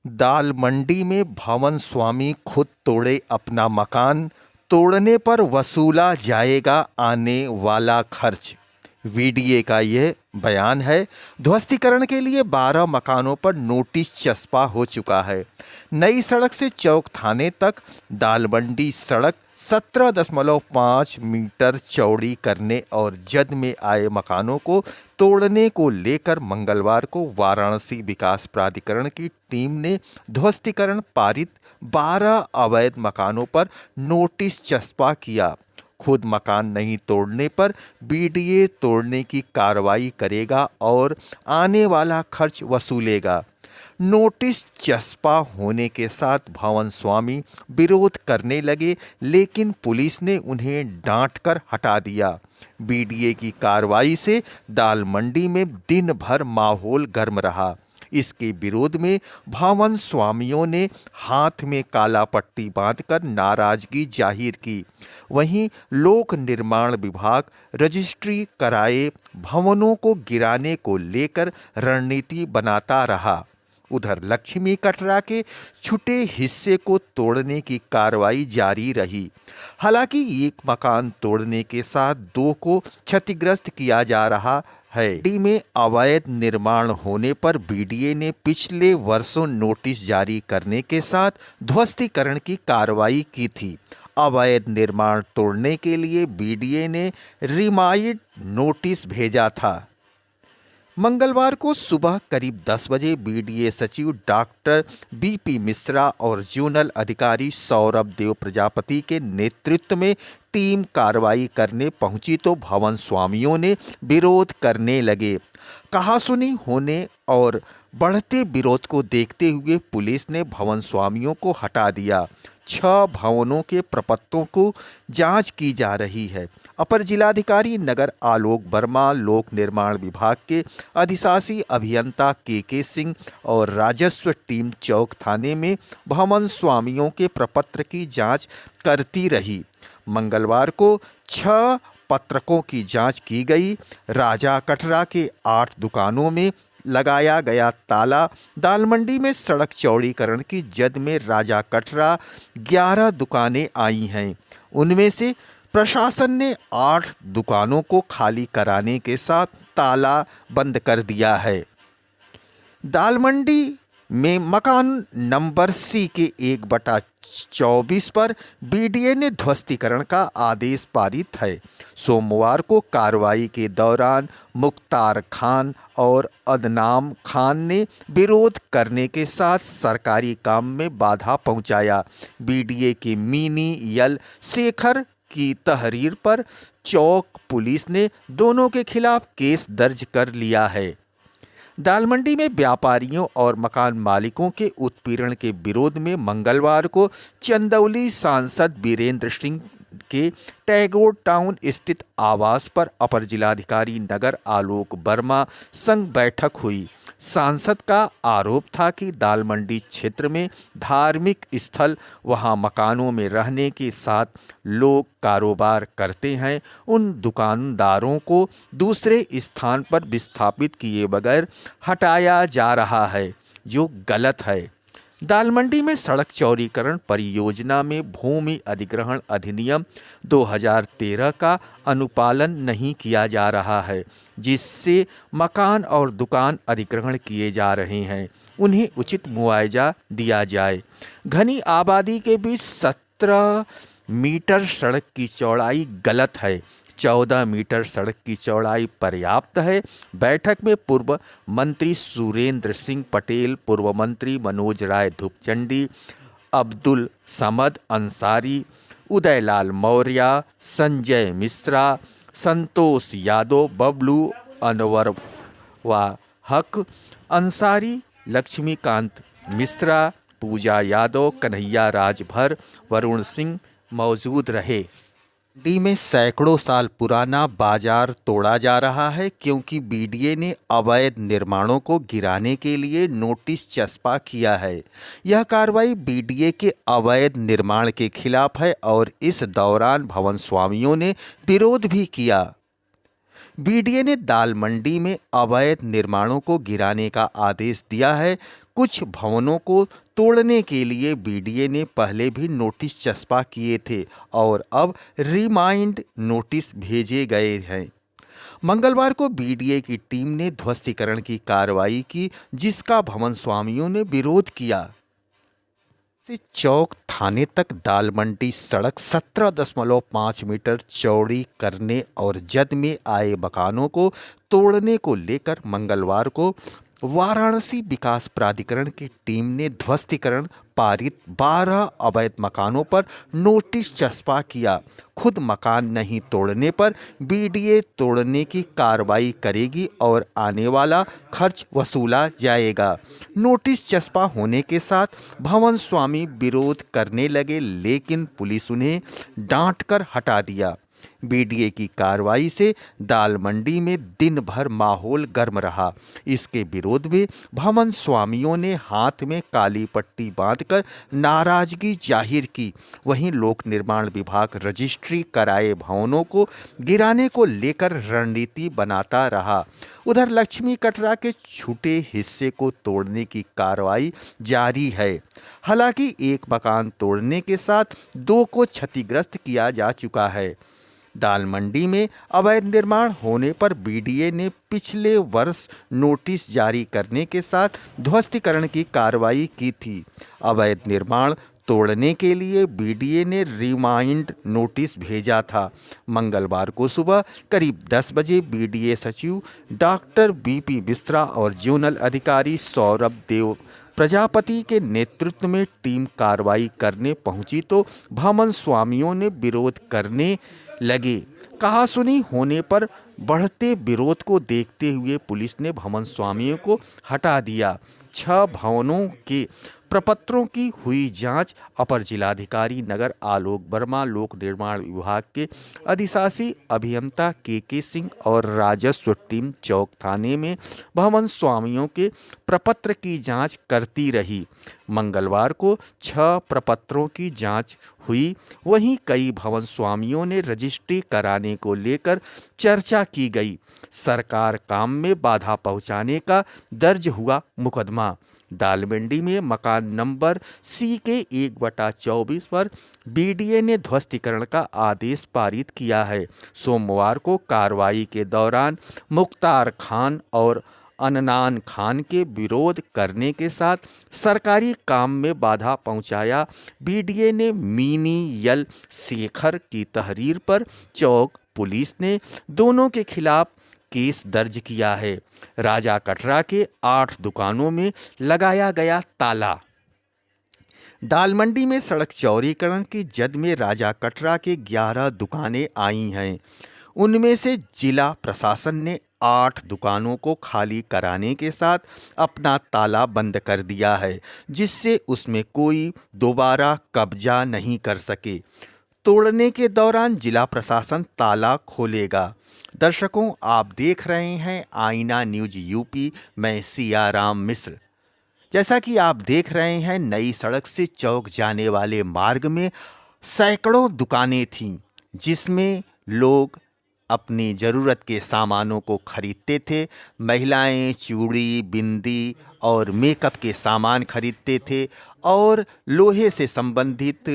दाल मंडी में भवन स्वामी खुद तोड़े अपना मकान, तोड़ने पर वसूला जाएगा आने वाला खर्च। वीडीए का यह बयान है। ध्वस्तीकरण के लिए 12 मकानों पर नोटिस चस्पा हो चुका है। नई सड़क से चौक थाने तक दाल मंडी सड़क 17.5 मीटर चौड़ी करने और जद में आए मकानों को तोड़ने को लेकर मंगलवार को वाराणसी विकास प्राधिकरण की टीम ने ध्वस्तीकरण पारित 12 अवैध मकानों पर नोटिस चस्पा किया। खुद मकान नहीं तोड़ने पर बीडीए तोड़ने की कार्रवाई करेगा और आने वाला खर्च वसूलेगा। नोटिस चस्पा होने के साथ भवन स्वामी विरोध करने लगे, लेकिन पुलिस ने उन्हें डांटकर हटा दिया। बीडीए की कार्रवाई से दाल मंडी में दिन भर माहौल गर्म रहा। इसके विरोध में भवन स्वामियों ने हाथ में काला पट्टी बांधकर नाराजगी जाहिर की। वहीं लोक निर्माण विभाग रजिस्ट्री कराए भवनों को गिराने को लेकर रणनीति बनाता रहा। उधर लक्ष्मी कटरा के छुटे हिस्से को तोड़ने की कार्रवाई जारी रही। हालांकि एक मकान तोड़ने के साथ 2 को क्षतिग्रस्त किया जा रहा है। डी में अवैध निर्माण होने पर बीडीए ने पिछले वर्षों नोटिस जारी करने के साथ ध्वस्तीकरण की कार्रवाई की थी। अवैध निर्माण तोड़ने के लिए बीडीए ने रिमाइंड नोटिस भेजा था। मंगलवार को सुबह करीब 10 बजे बीडीए सचिव डॉक्टर बीपी मिश्रा और जोनल अधिकारी सौरभ देव प्रजापति के नेतृत्व में टीम कार्रवाई करने पहुंची तो भवन स्वामियों ने विरोध करने लगे। कहासुनी होने और बढ़ते विरोध को देखते हुए पुलिस ने भवन स्वामियों को हटा दिया। 6 भवनों के प्रपत्रों को जांच की जा रही है। अपर जिलाधिकारी नगर आलोक वर्मा, लोक निर्माण विभाग के अधिशासी अभियंता के सिंह और राजस्व टीम चौक थाने में भवन स्वामियों के प्रपत्र की जांच करती रही। मंगलवार को 6 पत्रकों की जांच की गई। राजा कटरा के 8 दुकानों में लगाया गया ताला। दाल मंडी में सड़क चौड़ीकरण की जद में राजा कटरा 11 दुकानें आई हैं। उनमें से प्रशासन ने 8 दुकानों को खाली कराने के साथ ताला बंद कर दिया है। दाल मंडी में मकान नंबर सी के 1/24 पर बीडीए ने ध्वस्तीकरण का आदेश पारित है। सोमवार को कार्रवाई के दौरान मुख्तार खान और अदनाम खान ने विरोध करने के साथ सरकारी काम में बाधा पहुंचाया। बीडीए के मीनी यल शेखर की तहरीर पर चौक पुलिस ने दोनों के खिलाफ केस दर्ज कर लिया है। दाल मंडी में व्यापारियों और मकान मालिकों के उत्पीड़न के विरोध में मंगलवार को चंदौली सांसद वीरेंद्र सिंह के टैगोर टाउन स्थित आवास पर अपर जिलाधिकारी नगर आलोक वर्मा संग बैठक हुई। सांसद का आरोप था कि दाल मंडी क्षेत्र में धार्मिक स्थल, वहां मकानों में रहने के साथ लोग कारोबार करते हैं, उन दुकानदारों को दूसरे स्थान पर विस्थापित किए बगैर हटाया जा रहा है, जो गलत है। दाल मंडी में सड़क चौड़ीकरण परियोजना में भूमि अधिग्रहण अधिनियम 2013 का अनुपालन नहीं किया जा रहा है, जिससे मकान और दुकान अधिग्रहण किए जा रहे हैं, उन्हें उचित मुआवजा दिया जाए। घनी आबादी के बीच 17 मीटर सड़क की चौड़ाई गलत है, 14 मीटर सड़क की चौड़ाई पर्याप्त है। बैठक में पूर्व मंत्री सुरेंद्र सिंह पटेल, पूर्व मंत्री मनोज राय धूपचंडी, अब्दुल समद अंसारी, उदयलाल मौर्य, संजय मिश्रा, संतोष यादव, बबलू अनवर हक अंसारी, लक्ष्मीकांत मिश्रा, पूजा यादव, कन्हैया राजभर, वरुण सिंह मौजूद रहे। डी में सैकड़ों साल पुराना बाजार तोड़ा जा रहा है, क्योंकि बीडीए ने अवैध निर्माणों को गिराने के लिए नोटिस चस्पा किया है। यह कार्रवाई बीडीए के अवैध निर्माण के खिलाफ है और इस दौरान भवन स्वामियों ने विरोध भी किया। बीडीए ने दाल मंडी में अवैध निर्माणों को गिराने का आदेश दिया है। कुछ भवनों को तोड़ने के लिए बीडीए ने पहले भी नोटिस चस्पा किए थे और अब रिमाइंड नोटिस भेजे गए हैं। मंगलवार को बीडीए की टीम ने ध्वस्तीकरण की कार्रवाई की, जिसका भवन स्वामियों ने विरोध किया। से चौक थाने तक दाल मंडी सड़क 17.5 मीटर चौड़ी करने और जद में आए मकानों को तोड़ने को लेकर मंगलवार को वाराणसी विकास प्राधिकरण की टीम ने ध्वस्तीकरण पारित 12 अवैध मकानों पर नोटिस चस्पा किया। खुद मकान नहीं तोड़ने पर बीडीए तोड़ने की कार्रवाई करेगी और आने वाला खर्च वसूला जाएगा। नोटिस चस्पा होने के साथ भवन स्वामी विरोध करने लगे, लेकिन पुलिस उन्हें डांटकर हटा दिया। बीडीए की कार्रवाई से दाल मंडी में दिन भर माहौल गर्म रहा। इसके विरोध में भवन स्वामियों ने हाथ में काली पट्टी बांधकर नाराजगी जाहिर की। वहीं लोक निर्माण विभाग रजिस्ट्री कराए भवनों को गिराने को लेकर रणनीति बनाता रहा। उधर लक्ष्मी कटरा के छूटे हिस्से को तोड़ने की कार्रवाई जारी है। हालांकि एक मकान तोड़ने के साथ 2 को क्षतिग्रस्त किया जा चुका है। दाल मंडी में अवैध निर्माण होने पर बीडीए ने पिछले वर्ष नोटिस जारी करने के साथ ध्वस्तीकरण की कार्रवाई की थी। अवैध निर्माण तोड़ने के लिए बीडीए ने रिमाइंड नोटिस भेजा था। मंगलवार को सुबह करीब 10 बजे बीडीए सचिव डॉक्टर बीपी मिश्रा और जोनल अधिकारी सौरभ देव प्रजापति के नेतृत्व में टीम कार्रवाई करने पहुंची तो भवन स्वामियों ने विरोध करने लगे। कहासुनी होने पर बढ़ते विरोध को देखते हुए पुलिस ने भवन स्वामियों को हटा दिया। 6 भवनों के प्रपत्रों की हुई जांच। अपर जिलाधिकारी नगर आलोक वर्मा, लोक निर्माण विभाग के अधिशासी अभियंता के सिंह और राजस्व टीम चौक थाने में भवन स्वामियों के प्रपत्र की जांच करती रही। मंगलवार को 6 प्रपत्रों की जांच हुई। वहीं कई भवन स्वामियों ने रजिस्ट्री कराने को लेकर चर्चा की गई। सरकार काम में बाधा पहुंचाने का दर्ज हुआ मुकदमा। दाल मंडी में मकान नंबर सी के 1/24 पर बीडीए ने ध्वस्तीकरण का आदेश पारित किया है। सोमवार को कार्रवाई के दौरान मुख्तार खान और अननान खान के विरोध करने के साथ सरकारी काम में बाधा पहुंचाया। बीडीए ने मिनी यल शेखर की तहरीर पर चौक पुलिस ने दोनों के खिलाफ केस दर्ज किया है। राजा कटरा के 8 दुकानों में लगाया गया ताला। दाल मंडी में सड़क चौड़ीकरण की जद में राजा कटरा के 11 दुकानें आई हैं। उनमें से जिला प्रशासन ने 8 दुकानों को खाली कराने के साथ अपना ताला बंद कर दिया है, जिससे उसमें कोई दोबारा कब्जा नहीं कर सके। तोड़ने के दौरान जिला प्रशासन ताला खोलेगा। दर्शकों, आप देख रहे हैं आईना न्यूज यूपी। मैं सियाराम मिश्र। जैसा कि आप देख रहे हैं, नई सड़क से चौक जाने वाले मार्ग में सैकड़ों दुकानें थीं, जिसमें लोग अपनी ज़रूरत के सामानों को खरीदते थे। महिलाएं चूड़ी, बिंदी और मेकअप के सामान खरीदते थे और लोहे से संबंधित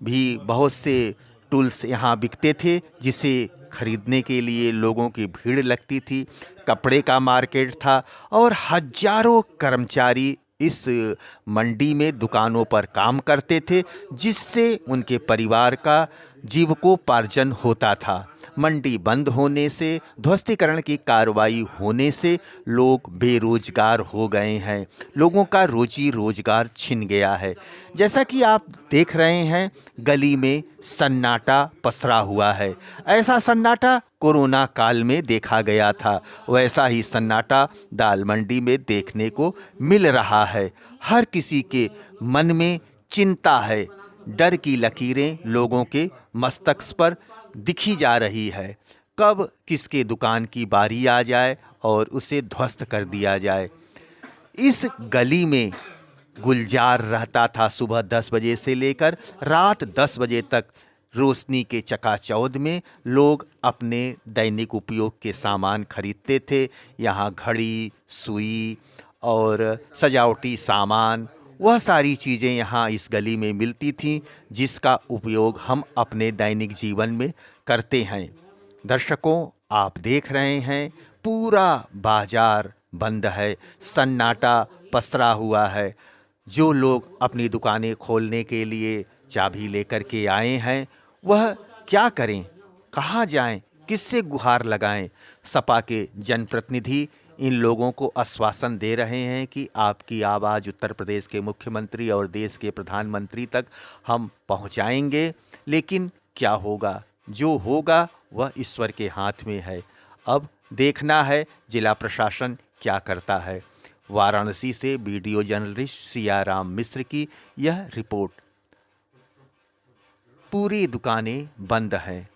भी बहुत से टूल्स यहाँ बिकते थे, जिसे खरीदने के लिए लोगों की भीड़ लगती थी। कपड़े का मार्केट था और हजारों कर्मचारी इस मंडी में दुकानों पर काम करते थे, जिससे उनके परिवार का जीविकोपार्जन होता था। मंडी बंद होने से, ध्वस्तीकरण की कार्रवाई होने से लोग बेरोजगार हो गए हैं। लोगों का रोजी रोजगार छिन गया है। जैसा कि आप देख रहे हैं, गली में सन्नाटा पसरा हुआ है। ऐसा सन्नाटा कोरोना काल में देखा गया था, वैसा ही सन्नाटा दाल मंडी में देखने को मिल रहा है। हर किसी के मन में चिंता है। डर की लकीरें लोगों के मस्तक पर दिखी जा रही है। कब किसके दुकान की बारी आ जाए और उसे ध्वस्त कर दिया जाए। इस गली में गुलजार रहता था सुबह 10 बजे से लेकर रात 10 बजे तक। रोशनी के चकाचौंध में लोग अपने दैनिक उपयोग के सामान खरीदते थे। यहाँ घड़ी, सुई और सजावटी सामान, वह सारी चीज़ें यहाँ इस गली में मिलती थीं जिसका उपयोग हम अपने दैनिक जीवन में करते हैं। दर्शकों, आप देख रहे हैं पूरा बाजार बंद है, सन्नाटा पसरा हुआ है। जो लोग अपनी दुकानें खोलने के लिए चाबी लेकर के आए हैं, वह क्या करें, कहाँ जाएं, किससे गुहार लगाएं? सपा के जनप्रतिनिधि इन लोगों को आश्वासन दे रहे हैं कि आपकी आवाज़ उत्तर प्रदेश के मुख्यमंत्री और देश के प्रधानमंत्री तक हम पहुंचाएंगे, लेकिन क्या होगा? जो होगा वह ईश्वर के हाथ में है। अब देखना है जिला प्रशासन क्या करता है। वाराणसी से वीडियो जर्नलिस्ट सियाराम मिश्र की यह रिपोर्ट। पूरी दुकानें बंद हैं,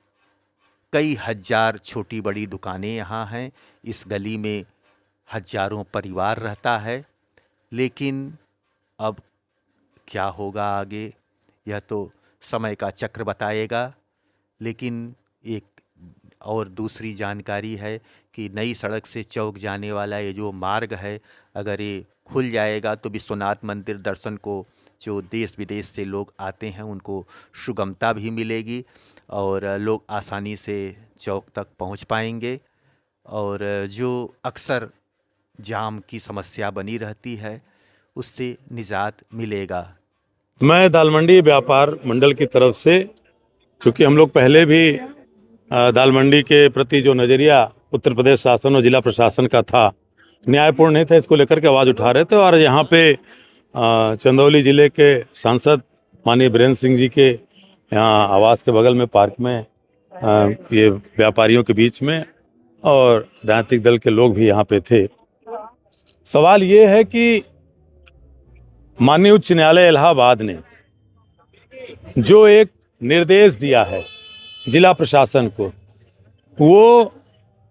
कई हजार छोटी बड़ी दुकानें यहाँ हैं। इस गली में हजारों परिवार रहता है, लेकिन अब क्या होगा आगे, यह तो समय का चक्र बताएगा। लेकिन एक और दूसरी जानकारी है कि नई सड़क से चौक जाने वाला ये जो मार्ग है, अगर ये खुल जाएगा तो विश्वनाथ मंदिर दर्शन को जो देश विदेश से लोग आते हैं उनको सुगमता भी मिलेगी और लोग आसानी से चौक तक पहुंच पाएंगे। और जो अक्सर जाम की समस्या बनी रहती है उससे निजात मिलेगा। मैं दाल मंडी व्यापार मंडल की तरफ से, चूँकि हम लोग पहले भी दाल मंडी के प्रति जो नज़रिया उत्तर प्रदेश शासन और जिला प्रशासन का था, न्यायपूर्ण नहीं था, इसको लेकर के आवाज़ उठा रहे थे। और यहाँ पे चंदौली जिले के सांसद माननीय बीरेंद्र सिंह जी के यहाँ आवास के बगल में पार्क में ये व्यापारियों के बीच में और राजनीतिक दल के लोग भी यहाँ पे थे। सवाल ये है कि माननीय उच्च न्यायालय इलाहाबाद ने जो एक निर्देश दिया है जिला प्रशासन को, वो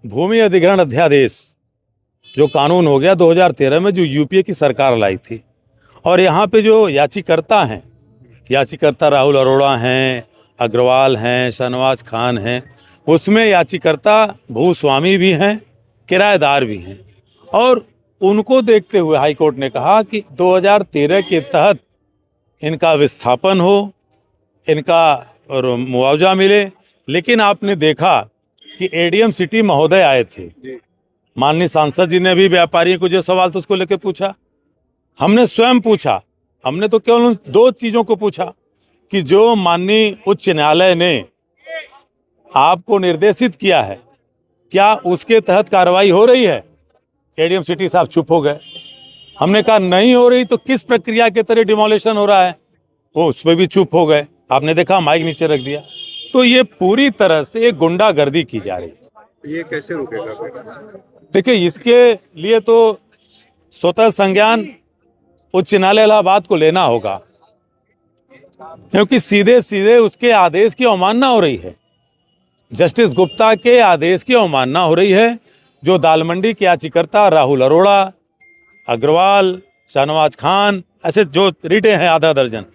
भूमि अधिग्रहण अध्यादेश जो कानून हो गया 2013 में, जो यूपीए की सरकार लाई थी, और यहाँ पे जो याचिकर्ता हैं, याचिकर्ता राहुल अरोड़ा हैं, अग्रवाल हैं, शाहनवाज खान हैं, उसमें याचिकर्ता भूस्वामी भी हैं, किराएदार भी हैं। और उनको देखते हुए हाई कोर्ट ने कहा कि 2013 के तहत इनका विस्थापन हो, इनका और मुआवजा मिले। लेकिन आपने देखा कि एडीएम सिटी महोदय आए थे, माननीय सांसद जी ने भी व्यापारियों को जो सवाल तो उसको लेकर पूछा, हमने स्वयं पूछा। हमने तो केवल दो चीज़ों को पूछा कि जो माननीय उच्च न्यायालय ने आपको निर्देशित किया है, क्या उसके तहत कार्रवाई हो रही है? एडीएम सिटी साहब चुप हो गए। हमने कहा नहीं हो रही तो किस प्रक्रिया के तरह डिमोलिशन हो रहा है, वो उस पर भी चुप हो गए। आपने देखा माइक नीचे रख दिया। तो ये पूरी तरह से एक गुंडागर्दी की जा रही है। ये कैसे रुकेगा? देखिए, इसके लिए तो स्वतः संज्ञान उच्च न्यायालय इलाहाबाद को लेना होगा, क्योंकि सीधे सीधे उसके आदेश की अवमानना हो रही है। जस्टिस गुप्ता के आदेश की अवमानना हो रही है। जो दाल मंडी के याचिकर्ता राहुल अरोड़ा, अग्रवाल, शाहनवाज खान, ऐसे जो रिटे हैं आधा दर्जन,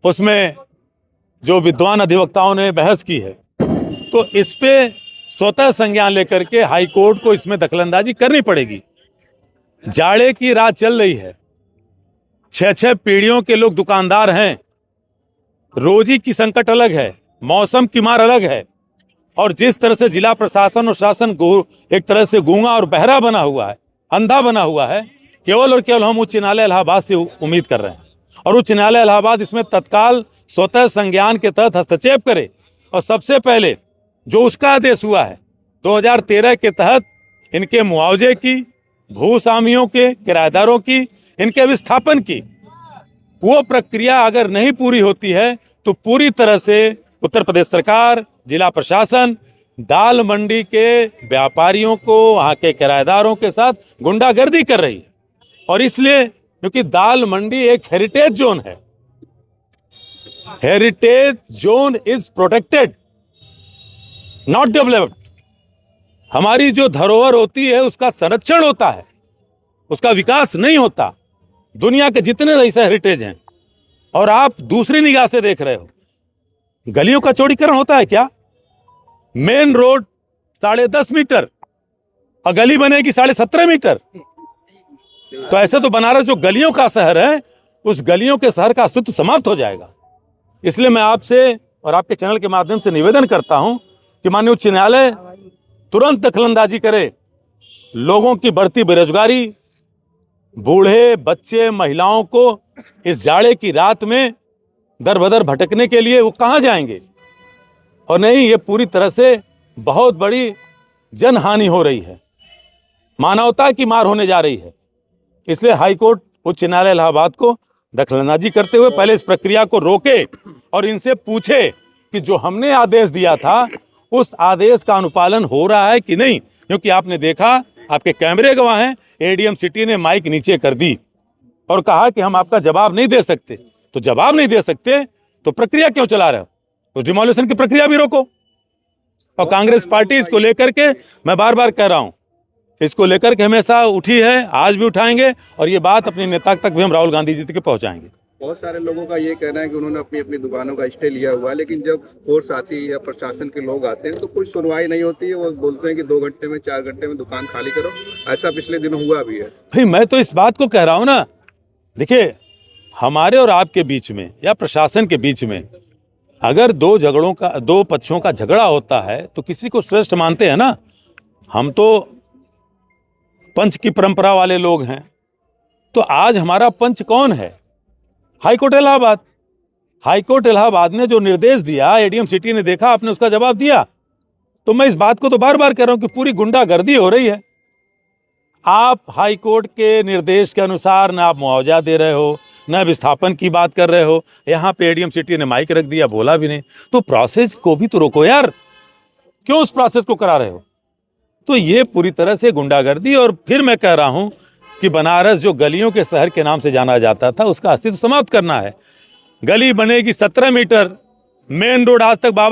उसमें जो विद्वान अधिवक्ताओं ने बहस की है, तो इस पे स्वतः संज्ञान लेकर के हाई कोर्ट को इसमें दखलंदाजी करनी पड़ेगी। जाड़े की रात चल रही है, 6-6 पीढ़ियों के लोग दुकानदार हैं, रोजी की संकट अलग है, मौसम की मार अलग है, और जिस तरह से जिला प्रशासन और शासन एक तरह से गूंगा और बहरा बना हुआ है, अंधा बना हुआ है, केवल और केवल हम उच्च न्यायालय इलाहाबाद से उम्मीद कर रहे हैं। और उच्च न्यायालय इलाहाबाद इसमें तत्काल स्वतः संज्ञान के तहत हस्तक्षेप करे। और सबसे पहले जो उसका आदेश हुआ है 2013 के तहत इनके मुआवजे की, भूस्वामियों के, किराएदारों की, इनके विस्थापन की, वो प्रक्रिया अगर नहीं पूरी होती है तो पूरी तरह से उत्तर प्रदेश सरकार, जिला प्रशासन दाल मंडी के व्यापारियों को, वहाँ के किराएदारों के साथ गुंडागर्दी कर रही है। और इसलिए क्योंकि दाल मंडी एक हेरिटेज जोन है, heritage zone is protected not developed. हमारी जो धरोहर होती है उसका संरक्षण होता है, उसका विकास नहीं होता। दुनिया के जितने ऐसे हेरिटेज हैं, और आप दूसरी निगाह से देख रहे हो, गलियों का चौड़ीकरण होता है क्या? मेन रोड 10.5 मीटर और गली बनेगी 17.5 मीटर। तो ऐसे तो बनारस जो गलियों का शहर है, उस गलियों के शहर का अस्तित्व समाप्त हो जाएगा। इसलिए मैं आपसे और आपके चैनल के माध्यम से निवेदन करता हूं कि माननीय उच्च न्यायालय तुरंत दखलंदाजी करे। लोगों की बढ़ती बेरोजगारी, बूढ़े, बच्चे, महिलाओं को इस जाड़े की रात में दर बदर भटकने के लिए वो कहाँ जाएंगे? और नहीं, ये पूरी तरह से बहुत बड़ी जनहानि हो रही है, मानवता की मार होने जा रही है। इसलिए हाईकोर्ट, उच्च न्यायालय इलाहाबाद को दखलंदाजी करते हुए पहले इस प्रक्रिया को रोके और इनसे पूछे कि जो हमने आदेश दिया था उस आदेश का अनुपालन हो रहा है कि नहीं। क्योंकि आपने देखा, आपके कैमरे गवाह हैं, एडीएम सिटी ने माइक नीचे कर दी और कहा कि हम आपका जवाब नहीं दे सकते। तो जवाब नहीं दे सकते तो प्रक्रिया क्यों चला रहे हो? तो डिमोलिशन की प्रक्रिया भी रोको। और कांग्रेस पार्टी इसको लेकर के, मैं बार बार कह रहा हूं, इसको लेकर के हमेशा उठी है, आज भी उठाएंगे और ये बात अपने नेता तक भी हम राहुल गांधी जी तक पहुंचाएंगे। बहुत सारे लोगों का ये कहना है कि उन्होंने अपनी अपनी दुकानों का स्टे लिया हुआ है, लेकिन जब फोर्स आती है या प्रशासन के लोग आते हैं तो कोई सुनवाई नहीं होती है। वो बोलते हैं कि 2 घंटे में, 4 घंटे में दुकान खाली करो। ऐसा पिछले दिन हुआ भी है। भाई मैं तो इस बात को कह रहा हूं ना, देखिए, हमारे और आपके बीच में या प्रशासन के बीच में अगर दो पक्षों का झगड़ा होता है तो किसी को श्रेष्ठ मानते हैं ना। हम तो पंच की परंपरा वाले लोग हैं। तो आज हमारा पंच कौन है? हाईकोर्ट इलाहाबाद। हाईकोर्ट इलाहाबाद ने जो निर्देश दिया, एडीएम सिटी ने देखा, आपने उसका जवाब दिया। तो मैं इस बात को तो बार बार कह रहा हूं कि पूरी गुंडागर्दी हो रही है। आप हाईकोर्ट के निर्देश के अनुसार न आप मुआवजा दे रहे हो, न विस्थापन की बात कर रहे हो। यहाँ पे एडीएम सिटी ने माइक रख दिया, बोला भी नहीं। तो प्रोसेस को भी तो रोको यार, क्यों उस प्रोसेस को करा रहे हो? तो ये पूरी तरह से गुंडागर्दी। और फिर मैं कह रहा हूं कि बनारस जो गलियों के शहर के नाम से जाना जाता था, उसका अस्तित्व समाप्त करना है। गली बनेगी 17 मीटर, मेन रोड आज तक बाबा